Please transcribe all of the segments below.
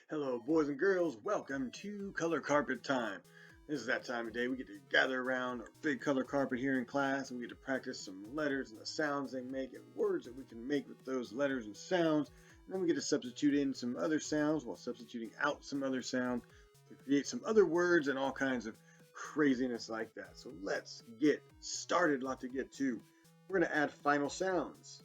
Hello, boys and girls. Welcome to Color Carpet Time. This is that time of day we get to gather around our big color carpet here in class, and we get to practice some letters and the sounds they make and words that we can make with those letters and sounds. And then we get to substitute in some other sounds while substituting out some other sound to create some other words and all kinds of craziness like that. So let's get started. A lot to get to. We're going to add final sounds.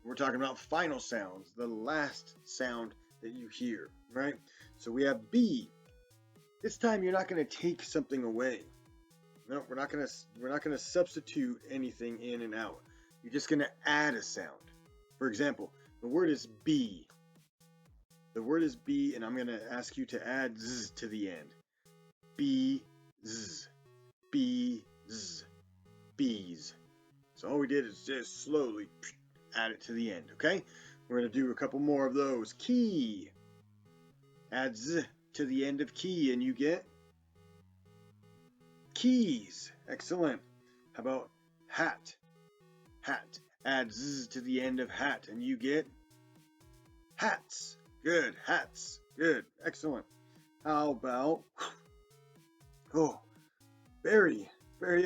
We're talking about final sounds, the last sound that you hear, right? So we have B. This time you're not going to take something away. No, we're not going to substitute anything in and out. You're just going to add a sound. For example, the word is B. The word is B, and I'm going to ask you to add Z to the end. B, Z, B, Z, bees. So all we did is just slowly add it to the end, okay? We're going to do a couple more of those. Key. Add Z to the end of key and you get keys. Excellent. How about hat? Hat. Add Z to the end of hat and you get hats. Good. Hats. Good. Excellent. How about Barry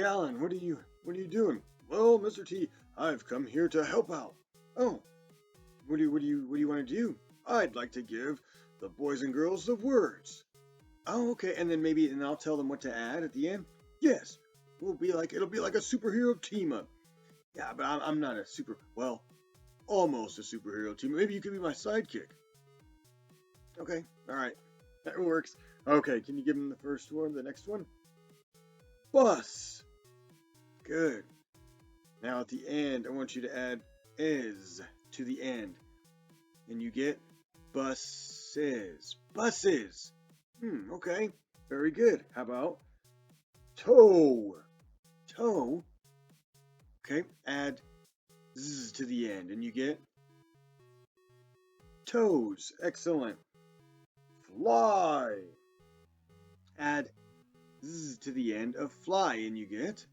Allen, what are you doing? Well, Mr. T, I've come here to help out. Oh, what do you want to do? I'd like to give the boys and girls the words. Oh, okay, and then I'll tell them what to add at the end. Yes, it'll be like a superhero team up. Yeah, but I'm not almost a superhero team. Maybe you could be my sidekick. Okay, all right, that works. Okay, can you give them the first one, the next one? Bus. Good. Now at the end, I want you to add is to the end. And you get buses. Buses. Okay. Very good. How about toe? Toe. Okay. Add z to the end and you get toes. Excellent. Fly. Add z to the end of fly and you get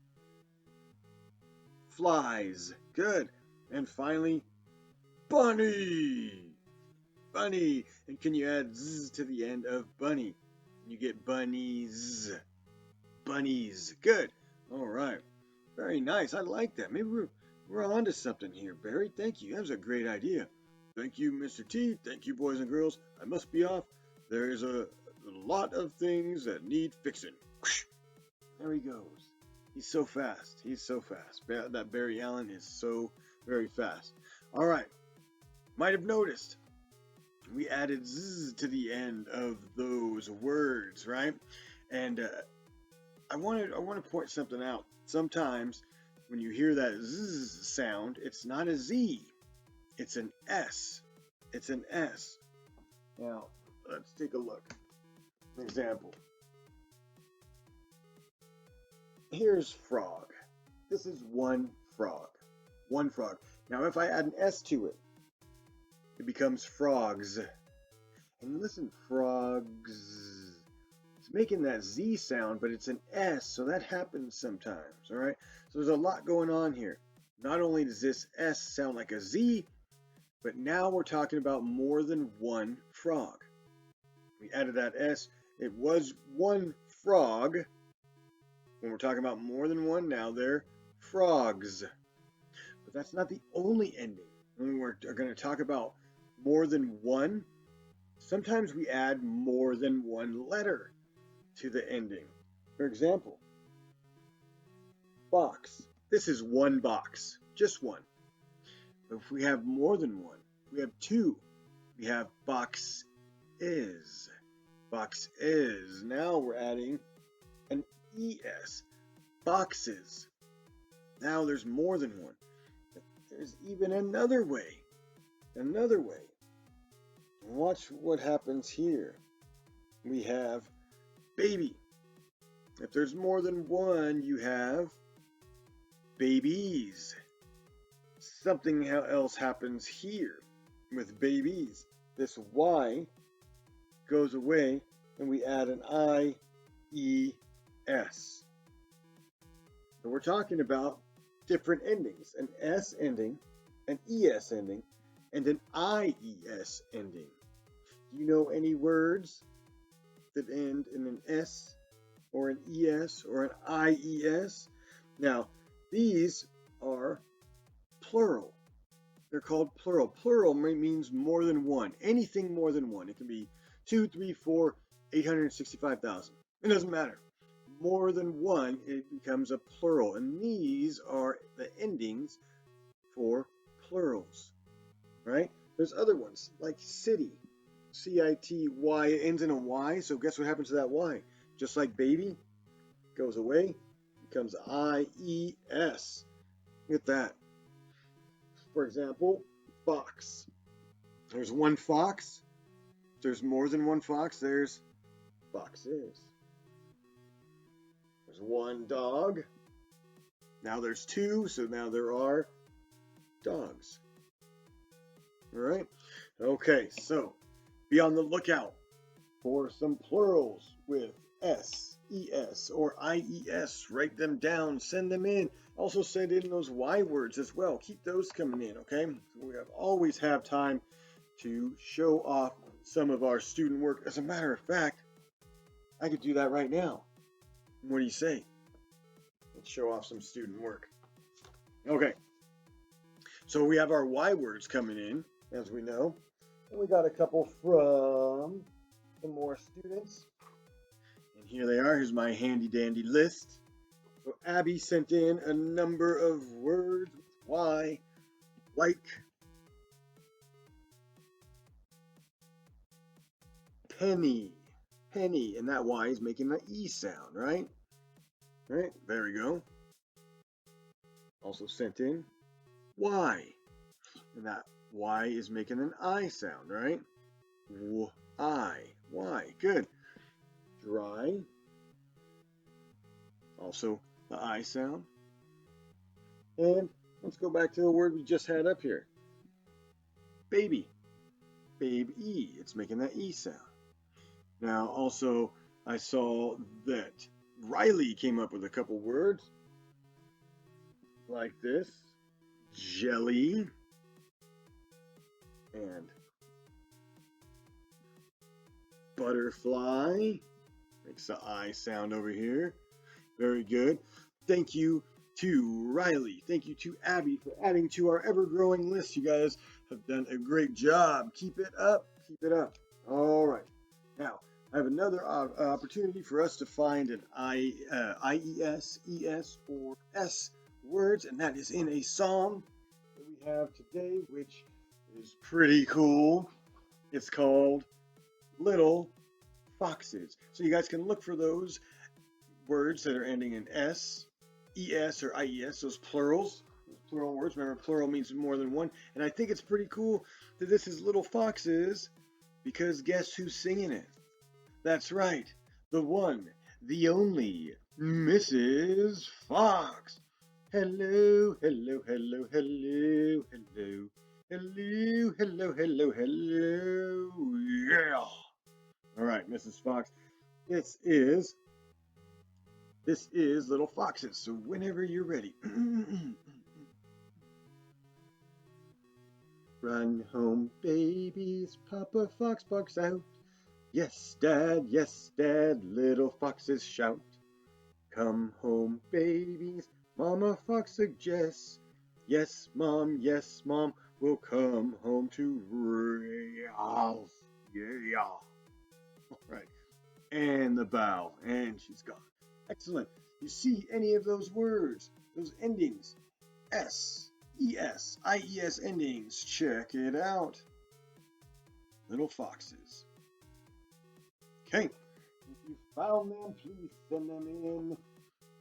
flies. Good. And finally, bunny. Bunny. And can you add z to the end of bunny? You get bunnies. Bunnies. Good. All right. Very nice. I like that. Maybe we're on to something here, Barry. Thank you. That was a great idea. Thank you, Mr. T. Thank you, boys and girls. I must be off. There's a lot of things that need fixing. There he goes. He's so fast. That Barry Allen is so very fast. All right. Might have noticed we added z to the end of those words, right? And I want to point something out. Sometimes when you hear that z sound, it's not a z. It's an s. It's an s. Now, let's take a look. An example. Here's frog. This is one frog. One frog. Now, if I add an s to it, it becomes frogs. And listen, frogs. It's making that Z sound, but it's an S, so that happens sometimes, all right? So there's a lot going on here. Not only does this S sound like a Z, but now we're talking about more than one frog. We added that S. It was one frog. When we're talking about more than one now, they're frogs. But that's not the only ending. When we're going to talk about more than one, sometimes we add more than one letter to the ending. For example, box. This is one box, just one. But if we have more than one, we have two. We have box is. Box is. Now we're adding an ES. Boxes. Now there's more than one. There's even another way. Another way. Watch what happens here. We have baby. If there's more than one, you have babies. Something else happens here with babies. This Y goes away and we add an IES. So we're talking about different endings, an S ending, an ES ending, and an IES ending. Do you know any words that end in an S or an ES or an IES? Now, these are plural. They're called plural. Plural means more than one. Anything more than one. It can be 2, 3, 4, 865,000. It doesn't matter. More than one, it becomes a plural. And these are the endings for plurals, right? There's other ones like city, C-I-T-Y. It ends in a Y, so guess what happens to that Y? Just like baby, goes away, becomes I-E-S. Look at that. For example, fox. There's one fox. If there's more than one fox, there's foxes. There's one dog. Now there's two, so now there are dogs. All right? Okay, so be on the lookout for some plurals with S, ES, or IES. Write them down, send them in. Also send in those Y words as well. Keep those coming in, okay? So we always have time to show off some of our student work. As a matter of fact, I could do that right now. What do you say? Let's show off some student work. Okay. So we have our Y words coming in, as we know. And we got a couple from some more students. And here they are. Here's my handy dandy list. So Abby sent in a number of words with Y, like penny. Penny, and that Y is making the E sound, right? Right, there we go. Also sent in Y, and that Y is making an I sound, right? Y, good. Dry, also the I sound. And let's go back to the word we just had up here. Baby, babe-E, it's making that E sound. Now also I saw that Riley came up with a couple words like this, jelly, and butterfly. Makes the I sound over here. Very good. Thank you to Riley. Thank you to Abby for adding to our ever-growing list. You guys have done a great job. Keep it up. Keep it up. All right. Now, I have another opportunity for us to find an IES, ES, or S words, and that is in a song that we have today, which is pretty cool. It's called Little Foxes. So you guys can look for those words that are ending in S, ES, or IES, those plurals, those plural words. Remember, plural means more than one. And I think it's pretty cool that this is Little Foxes because guess who's singing it? That's right, the one, the only, Mrs. Fox. Hello, hello, hello, hello, hello, hello, hello, hello, hello, yeah. All right, Mrs. Fox, this is Little Foxes, so whenever you're ready. Run home, babies, Papa Fox barks out. Yes, Dad, little foxes shout. Come home, babies, Mama Fox suggests. Yes, Mom, we'll come home to rest. Yeah. All right, and the bow, and she's gone. Excellent. You see any of those words, those endings? S, ES, IES endings. Check it out. Little foxes. Okay, if you found them, please send them in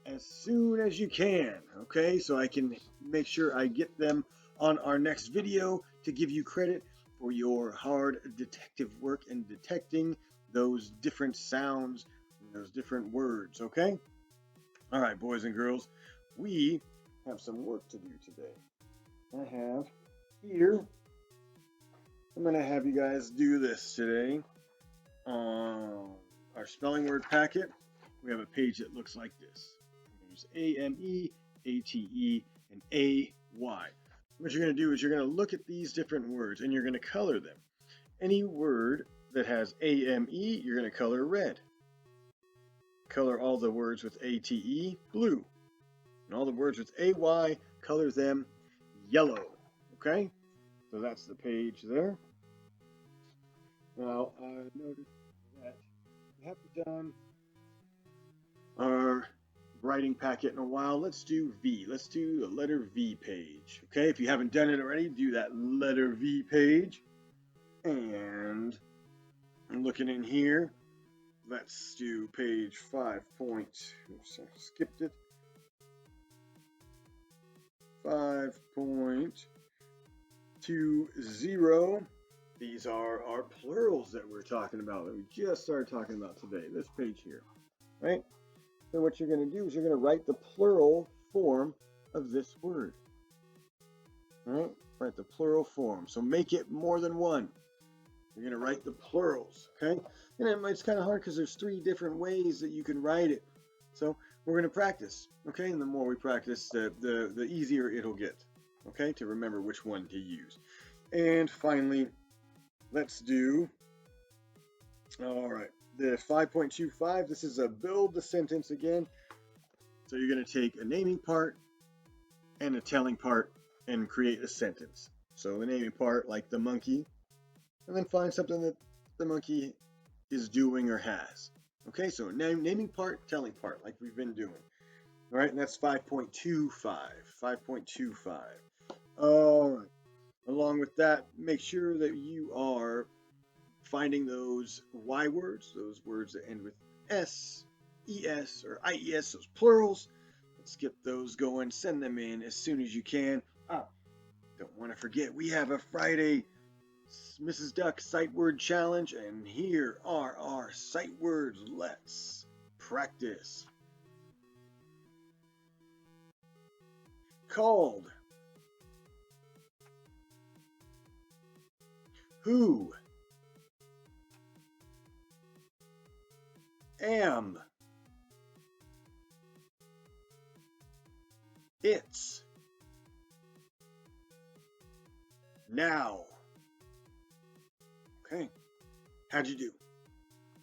as soon as you can, okay? So I can make sure I get them on our next video to give you credit for your hard detective work in detecting those different sounds and those different words, okay? All right, boys and girls, we have some work to do today. I have here, I'm going to have you guys do this today. Our spelling word packet, we have a page that looks like this. There's A-M-E, A-T-E, and A-Y. What you're going to do is you're going to look at these different words and you're going to color them. Any word that has A-M-E, you're going to color red. Color all the words with A-T-E blue. And all the words with A-Y, color them yellow. Okay? So that's the page there. Now, I noticed that we haven't done our writing packet in a while. Let's do V. Let's do the letter V page. Okay? If you haven't done it already, do that letter V page. And I'm looking in here. Let's do page 5. Oops, I skipped it. 5.20. These are our plurals that we're talking about, that we just started talking about today. This page here, right? So what you're going to do is you're going to write the plural form of this word. All right? Write the plural form. So make it more than one. You're going to write the plurals, okay? And it's kind of hard because there's 3 different ways that you can write it. So we're going to practice, okay? And the more we practice, the easier it'll get, okay? To remember which one to use. And finally, let's do, all right, the 5.25. This is a build the sentence again. So you're going to take a naming part and a telling part and create a sentence. So the naming part, like the monkey, and then find something that the monkey is doing or has. Okay, so naming part, telling part, like we've been doing. All right, and that's 5.25. 5.25. All right. Along with that, make sure that you are finding those Y words, those words that end with S, ES, or IES, those plurals. Let's get those going. Send them in as soon as you can. Don't want to forget, we have a Friday Mrs. Duck sight word challenge, and here are our sight words. Let's practice. Called. Who. Am. It's. Now. Okay. How'd you do?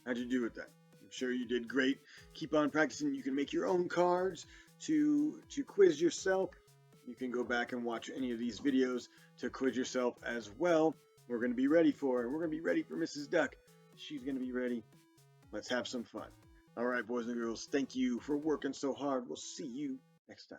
How'd you do with that? I'm sure you did great. Keep on practicing. You can make your own cards to quiz yourself. You can go back and watch any of these videos to quiz yourself as well. We're going to be ready for her. We're going to be ready for Mrs. Duck. She's going to be ready. Let's have some fun. All right, boys and girls, thank you for working so hard. We'll see you next time.